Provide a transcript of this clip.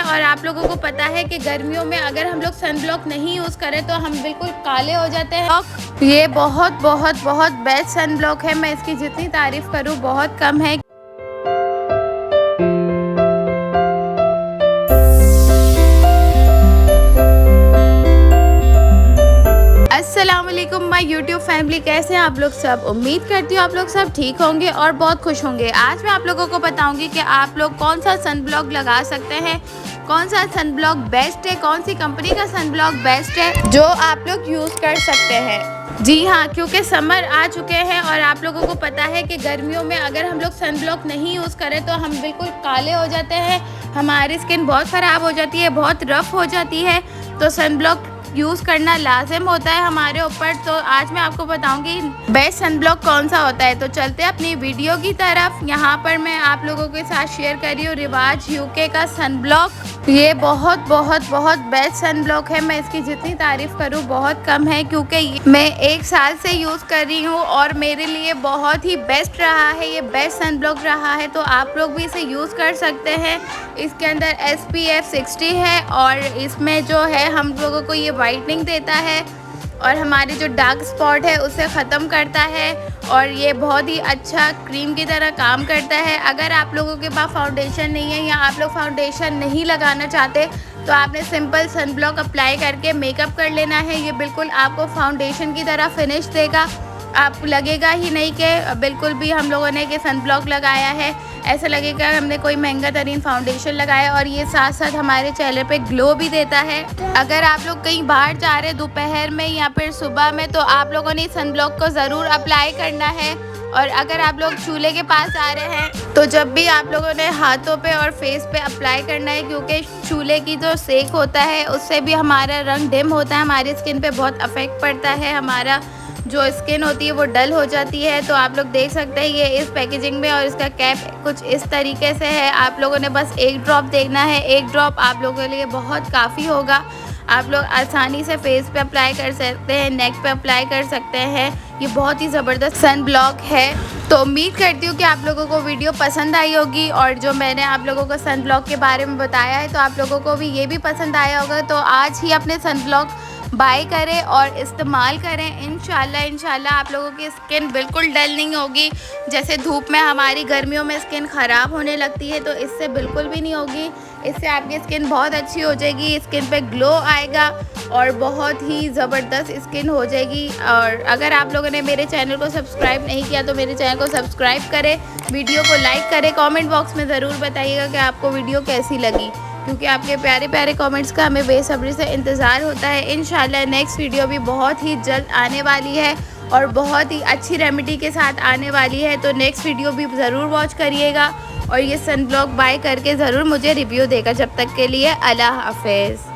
और आप लोगों को पता है कि गर्मियों में अगर हम लोग सन ब्लॉक नहीं यूज़ करें तो हम बिल्कुल काले हो जाते हैं। ये बहुत बहुत बहुत बेस्ट सन ब्लॉक है, मैं इसकी जितनी तारीफ़ करूँ बहुत कम है। अस्सलामुअलैकुम माय यूट्यूब फैमिली, कैसे हैं आप लोग सब। उम्मीद करती हूँ आप लोग सब ठीक होंगे और बहुत खुश होंगे। आज मैं आप लोगों को बताऊंगी कि आप लोग कौन सा सन ब्लॉक लगा सकते हैं, कौन सा सन ब्लॉक बेस्ट है, कौन सी कंपनी का सन ब्लॉक बेस्ट है जो आप लोग यूज़ कर सकते हैं। जी हाँ, क्योंकि समर आ चुके हैं और आप लोगों को पता है कि गर्मियों में अगर हम लोग सन ब्लॉक नहीं यूज़ करें तो हम बिल्कुल काले हो जाते हैं, हमारी स्किन बहुत ख़राब हो जाती है, बहुत रफ़ हो जाती है। तो सन ब्लॉक यूज़ करना लाजिम होता है हमारे ऊपर। तो आज मैं आपको बताऊंगी बेस्ट सन ब्लॉक कौन सा होता है। तो चलते हैं अपनी वीडियो की तरफ। यहाँ पर मैं आप लोगों के साथ शेयर कर रही हूँ रिवाज यूके का सन ब्लॉक। ये बहुत बहुत बहुत बेस्ट सन ब्लॉक है, मैं इसकी जितनी तारीफ़ करूँ बहुत कम है, क्योंकि मैं 1 साल से यूज़ कर रही हूँ और मेरे लिए बहुत ही बेस्ट रहा है, ये बेस्ट सन ब्लॉक रहा है। तो आप लोग भी इसे यूज़ कर सकते हैं। इसके अंदर SPF 60 है और इसमें जो है हम लोगों को ये वाइटनिंग देता है और हमारे जो डार्क स्पॉट है उसे ख़त्म करता है और ये बहुत ही अच्छा क्रीम की तरह काम करता है। अगर आप लोगों के पास फाउंडेशन नहीं है या आप लोग फाउंडेशन नहीं लगाना चाहते तो आपने सिंपल सन ब्लॉक अप्लाई करके मेकअप कर लेना है। ये बिल्कुल आपको फाउंडेशन की तरह फिनिश देगा, आपको लगेगा ही नहीं कि बिल्कुल भी हम लोगों ने कि सन ब्लॉक लगाया है, ऐसा लगेगा हमने कोई महंगा तरीन फाउंडेशन लगाया। और ये साथ साथ हमारे चेहरे पे ग्लो भी देता है। अगर आप लोग कहीं बाहर जा रहे हैं दोपहर में या फिर सुबह में तो आप लोगों ने सन ब्लॉक को ज़रूर अप्लाई करना है। और अगर आप लोग चूल्हे के पास आ रहे हैं तो जब भी आप लोगों ने हाथों पे और फेस पे अप्लाई करना है, क्योंकि चूल्हे की जो सेक होता है उससे भी हमारा रंग डिम होता है, हमारी स्किन पे बहुत अफेक्ट पड़ता है, हमारा जो स्किन होती है वो डल हो जाती है। तो आप लोग देख सकते हैं ये इस पैकेजिंग में और इसका कैप कुछ इस तरीके से है। आप लोगों ने बस 1 ड्रॉप देखना है, 1 ड्रॉप आप लोगों के लिए बहुत काफ़ी होगा। आप लोग आसानी से फेस पे अप्लाई कर सकते हैं, नेक पे अप्लाई कर सकते हैं। ये बहुत ही ज़बरदस्त सन ब्लॉक है। तो उम्मीद करती हूँ कि आप लोगों को वीडियो पसंद आई होगी और जो मैंने आप लोगों को सन ब्लॉक के बारे में बताया है तो आप लोगों को भी ये भी पसंद आया होगा। तो आज ही अपने सन ब्लॉक बाय करें और इस्तेमाल करें। इंशाल्लाह आप लोगों की स्किन बिल्कुल डल नहीं होगी। जैसे धूप में हमारी गर्मियों में स्किन ख़राब होने लगती है तो इससे बिल्कुल भी नहीं होगी। इससे आपकी स्किन बहुत अच्छी हो जाएगी, स्किन पे ग्लो आएगा और बहुत ही ज़बरदस्त स्किन हो जाएगी। और अगर आप लोगों ने मेरे चैनल को सब्सक्राइब नहीं किया तो मेरे चैनल को सब्सक्राइब करें, वीडियो को लाइक करें, कमेंट बॉक्स में ज़रूर बताइएगा कि आपको वीडियो कैसी लगी, क्योंकि आपके प्यारे प्यारे कमेंट्स का हमें बेसब्री से इंतज़ार होता है। इंशाल्लाह नेक्स्ट वीडियो भी बहुत ही जल्द आने वाली है और बहुत ही अच्छी रेमेडी के साथ आने वाली है। तो नेक्स्ट वीडियो भी ज़रूर वॉच करिएगा और ये सन ब्लॉक बाय करके ज़रूर मुझे रिव्यू देगा। जब तक के लिए अल्लाह हाफ़िज़।